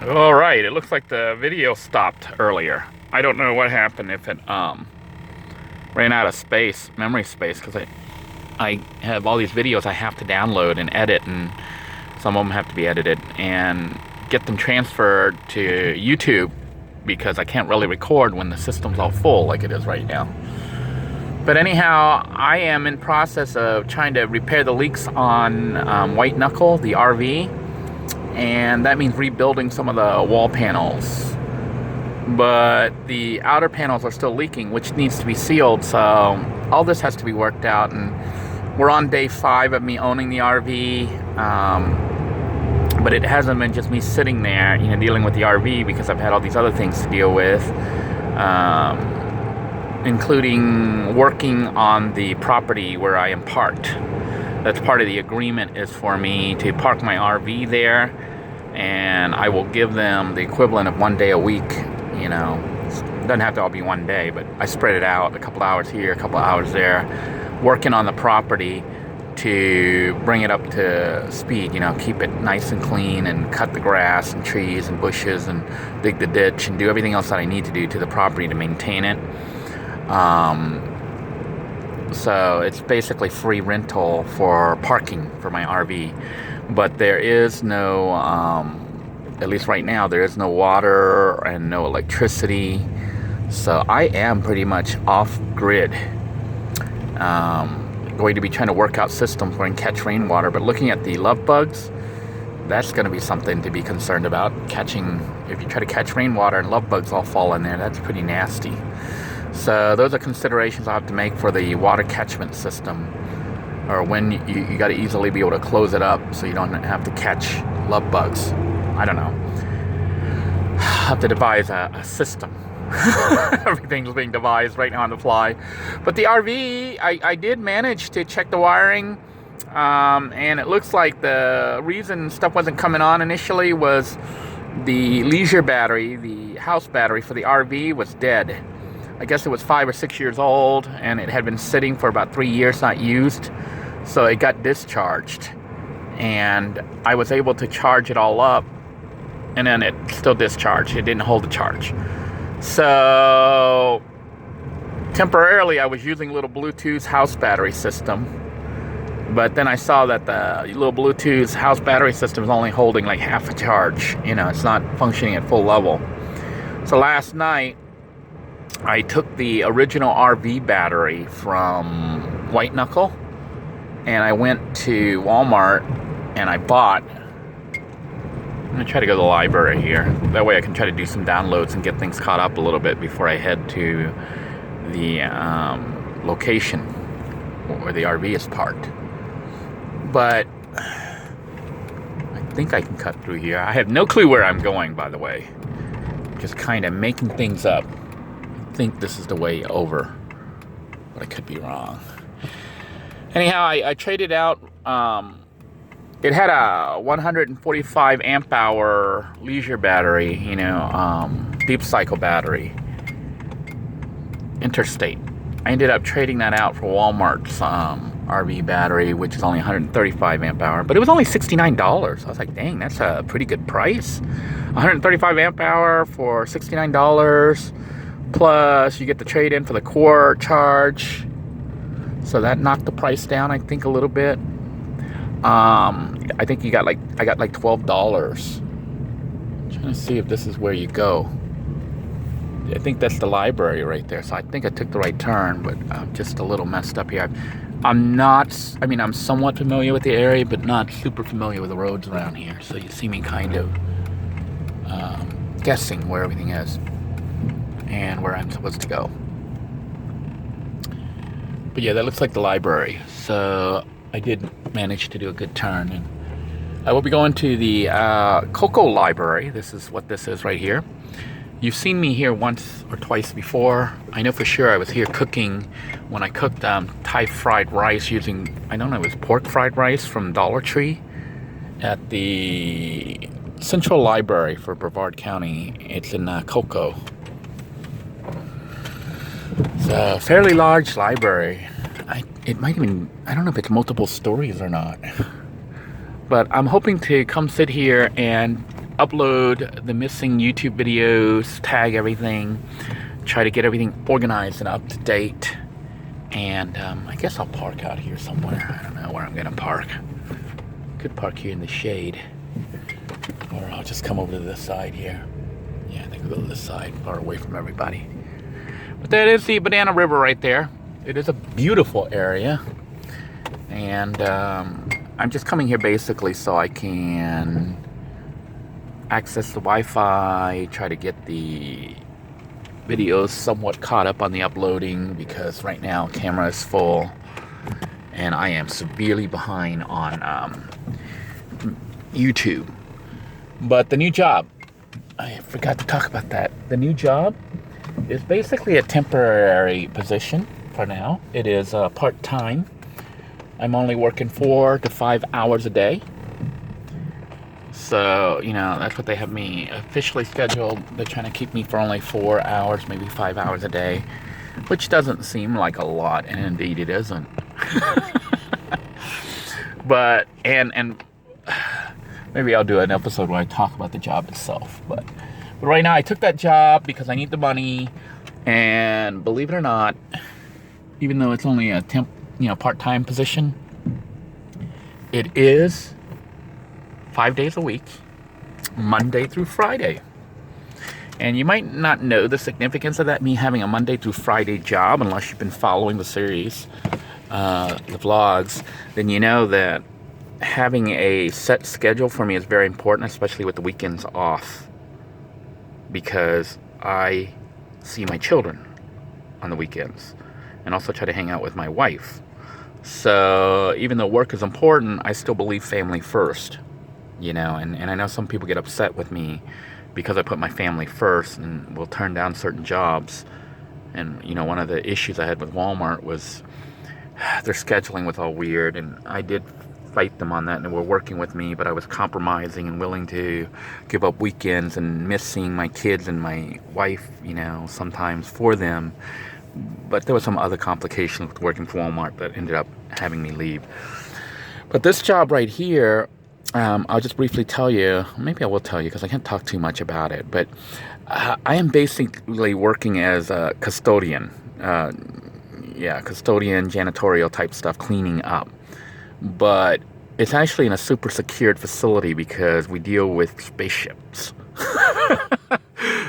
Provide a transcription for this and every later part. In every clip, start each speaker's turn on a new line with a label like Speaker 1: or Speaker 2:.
Speaker 1: All right, it looks like the video stopped earlier. I don't know what happened, if it ran out of space, memory space, because I have all these videos I have to download and edit, and some of them have to be edited and get them transferred to YouTube because I can't really record when the system's all full like it is right now. But anyhow, I am in process of trying to repair the leaks on White Knuckle, the RV, and that means rebuilding some of the wall panels. But the outer panels are still leaking, which needs to be sealed, so all this has to be worked out. And we're on day 5 of me owning the RV, but it hasn't been just me sitting there, you know, dealing with the RV, because I've had all these other things to deal with, including working on the property where I am parked. That's part of the agreement, is for me to park my RV there, and I will give them the equivalent of 1 day a week. You know, it doesn't have to all be 1 day, but I spread it out, a couple hours here, a couple hours there, working on the property to bring it up to speed, you know, keep it nice and clean, and cut the grass and trees and bushes and dig the ditch and do everything else that I need to do to the property to maintain it. So it's basically free rental for parking for my RV, but there is no, at least right now, there is no water and no electricity, so I am pretty much off grid. Going to be trying to work out systems where I can catch rainwater, but looking at the Lovebugs, that's going to be something to be concerned about. Catching, if you try to catch rainwater and Lovebugs all fall in there, that's pretty nasty. So those are considerations I have to make for the water catchment system, or when you got to easily be able to close it up so you don't have to catch Lovebugs. I don't know. I have to devise a system. Everything's being devised right now on the fly. But the RV, I did manage to check the wiring, and it looks like the reason stuff wasn't coming on initially was the leisure battery, the house battery for the RV, was dead. I guess it was 5 or 6 years old, and it had been sitting for about 3 years not used, so it got discharged, and I was able to charge it all up, and then it still discharged. It didn't hold the charge. So temporarily I was using a little Bluetooth house battery system, but then I saw that the little Bluetooth house battery system is only holding like half a charge. You know, it's not functioning at full level. So last night I took the original RV battery from White Knuckle, and I went to Walmart and I bought, I'm going to try to go to the library here. That way I can try to do some downloads and get things caught up a little bit before I head to the location where the RV is parked. But I think I can cut through here. I have no clue where I'm going, by the way. Just kind of making things up. I think this is the way over, but I could be wrong. Anyhow, I traded out, it had a 145 amp hour leisure battery, you know, deep cycle battery, interstate. I ended up trading that out for Walmart's RV battery, which is only 135 amp hour, but it was only $69. I was like, dang, that's a pretty good price. 135 amp hour for $69, plus you get the trade in for the core charge. So that knocked the price down, I think, a little bit. I think I got like $12. I'm trying to see if this is where you go. I think that's the library right there. So I think I took the right turn, but I'm just a little messed up here. I'm somewhat familiar with the area, but not super familiar with the roads around here. So you see me kind of guessing where everything is and where I'm supposed to go. But yeah, that looks like the library. So I did manage to do a good turn, and I will be going to the Cocoa Library. This is what this is right here. You've seen me here once or twice before. I know for sure I was here cooking when I cooked Thai fried rice using, I don't know, it was pork fried rice from Dollar Tree at the Central Library for Brevard County. It's in Cocoa. It's a fairly large library. It might even, I don't know if it's multiple stories or not. But I'm hoping to come sit here and upload the missing YouTube videos, tag everything, try to get everything organized and up to date. And I guess I'll park out here somewhere. I don't know where I'm gonna park. Could park here in the shade, or I'll just come over to this side here. Yeah, I think I'll go to this side, far away from everybody. But that is the Banana River right there. It is a beautiful area, and I'm just coming here basically so I can access the Wi-Fi, try to get the videos somewhat caught up on the uploading, because right now camera is full and I am severely behind on YouTube. But the new job, I forgot to talk about that. The new job is basically a temporary position for now. It is part-time. I'm only working 4 to 5 hours a day. So, you know, that's what they have me officially scheduled. They're trying to keep me for only 4 hours, maybe 5 hours a day, which doesn't seem like a lot, and indeed it isn't. But, and maybe I'll do an episode where I talk about the job itself. But right now I took that job because I need the money, and believe it or not, even though it's only a part-time position, it is 5 days a week, Monday through Friday. And you might not know the significance of that, me having a Monday through Friday job, unless you've been following the series, the vlogs. Then you know that having a set schedule for me is very important, especially with the weekends off, because I see my children on the weekends and also try to hang out with my wife. So even though work is important, I still believe family first. You know, and I know some people get upset with me because I put my family first and will turn down certain jobs. And, you know, one of the issues I had with Walmart was their scheduling was all weird, and I did fight them on that, and they were working with me, but I was compromising and willing to give up weekends and miss seeing my kids and my wife, you know, sometimes for them. But there was some other complications with working for Walmart that ended up having me leave. But this job right here, I'll just briefly tell you, maybe I will tell you because I can't talk too much about it, but I am basically working as a custodian. Custodian, janitorial type stuff, cleaning up. But it's actually in a super secured facility because we deal with spaceships.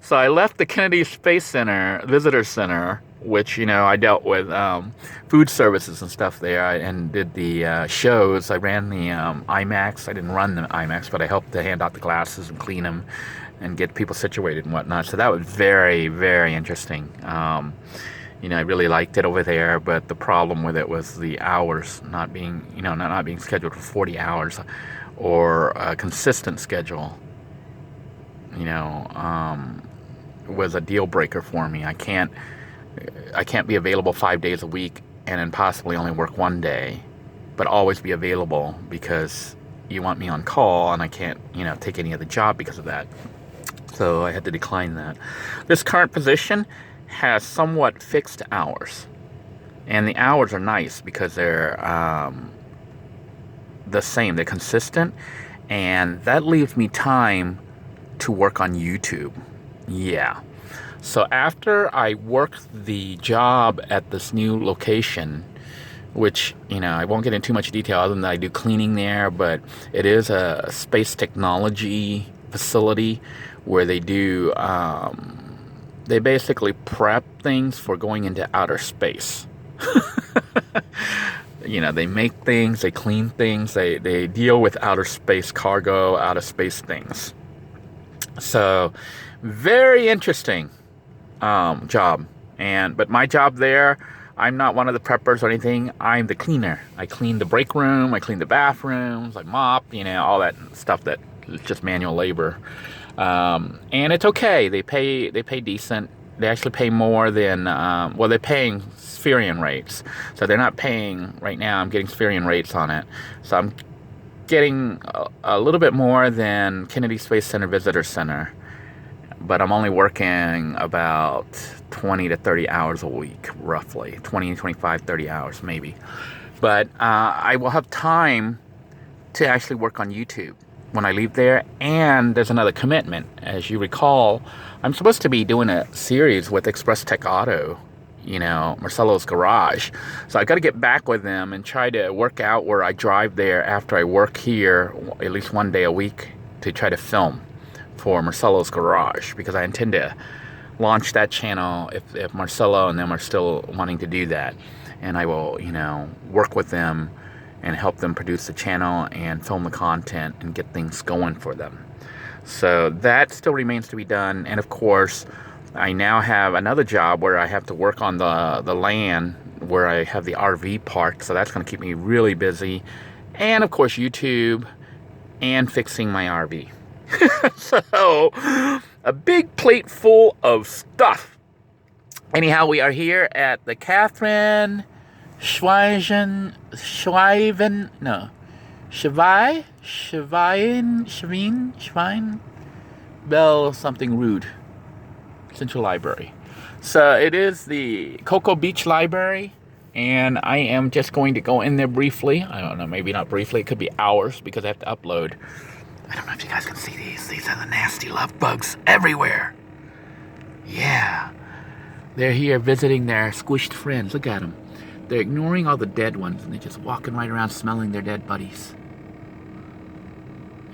Speaker 1: So I left the Kennedy Space Center, Visitor Center, which, you know, I dealt with food services and stuff there, and did the shows. I ran the IMAX. I didn't run the IMAX, but I helped to hand out the glasses and clean them and get people situated and whatnot. So that was very, very interesting. You know, I really liked it over there, but the problem with it was the hours not being, you know, not being scheduled for 40 hours or a consistent schedule, you know, was a deal breaker for me. I can't be available 5 days a week and then possibly only work one day, but always be available, because you want me on call and I can't, you know, take any other job because of that. So I had to decline that. This current position has somewhat fixed hours, and the hours are nice because they're the same, they're consistent, and that leaves me time to work on YouTube. Yeah. So after I work the job at this new location, which, you know, I won't get into too much detail other than that I do cleaning there, but it is a space technology facility where they do, they basically prep things for going into outer space. You know, they make things, they clean things, they deal with outer space cargo, outer space things. So, very interesting job. But my job there, I'm not one of the preppers or anything. I'm the cleaner. I clean the break room, I clean the bathrooms, I mop, you know, all that stuff that is just manual labor. And it's okay. They pay decent. They actually pay more than, well, they're paying Spherian rates. So they're not paying, right now, I'm getting Spherian rates on it. So I'm getting a little bit more than Kennedy Space Center Visitor Center. But I'm only working about 20 to 30 hours a week, roughly. 20, 25, 30 hours, maybe. But I will have time to actually work on YouTube. when I leave there. And there's another commitment. As you recall, I'm supposed to be doing a series with Express Tech Auto, you know, Marcelo's Garage. So I got to get back with them and try to work out where I drive there after I work here at least one day a week to try to film for Marcelo's Garage, because I intend to launch that channel if Marcelo and them are still wanting to do that. And I will, you know, work with them and help them produce the channel and film the content and get things going for them. So that still remains to be done. And of course, I now have another job where I have to work on the land where I have the RV parked. So that's going to keep me really busy. And of course, YouTube and fixing my RV. So a big plate full of stuff. Anyhow, we are here at the Catherine Schweigen Bell something rude Central Library. So it is the Cocoa Beach Library, and I am just going to go in there briefly. I don't know, maybe not briefly, it could be hours because I have to upload. I don't know if you guys can see these. These are the nasty love bugs everywhere. Yeah. They're here visiting their squished friends. Look at them. They're ignoring all the dead ones, and they're just walking right around smelling their dead buddies.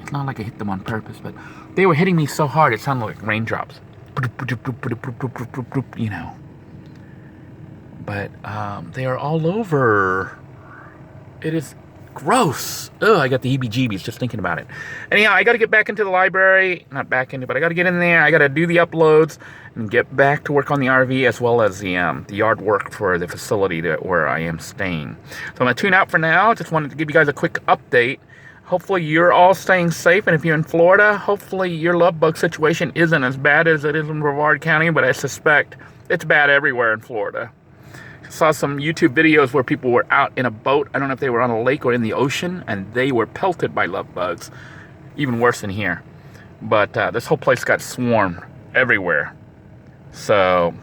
Speaker 1: It's not like I hit them on purpose, but they were hitting me so hard it sounded like raindrops. You know. But they are all over. It is gross. Ugh, I got the heebie-jeebies just thinking about it. Anyhow, I got to get back into the library. Not back into, but I got to get in there. I got to do the uploads and get back to work on the RV as well as the yard work for the facility where I am staying. So I'm going to tune out for now. Just wanted to give you guys a quick update. Hopefully you're all staying safe, and if you're in Florida, hopefully your love bug situation isn't as bad as it is in Brevard County, but I suspect it's bad everywhere in Florida. I saw some YouTube videos where people were out in a boat. I don't know if they were on a lake or in the ocean, and they were pelted by love bugs. Even worse than here. But this whole place got swarmed everywhere. So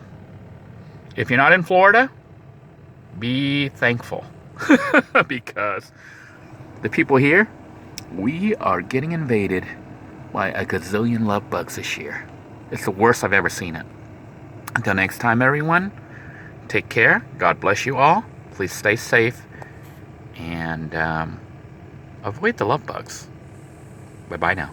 Speaker 1: if you're not in Florida, be thankful. Because the people here, we are getting invaded by a gazillion love bugs this year. It's the worst I've ever seen it. Until next time, everyone, take care. God bless you all. Please stay safe. And avoid the love bugs. Bye-bye now.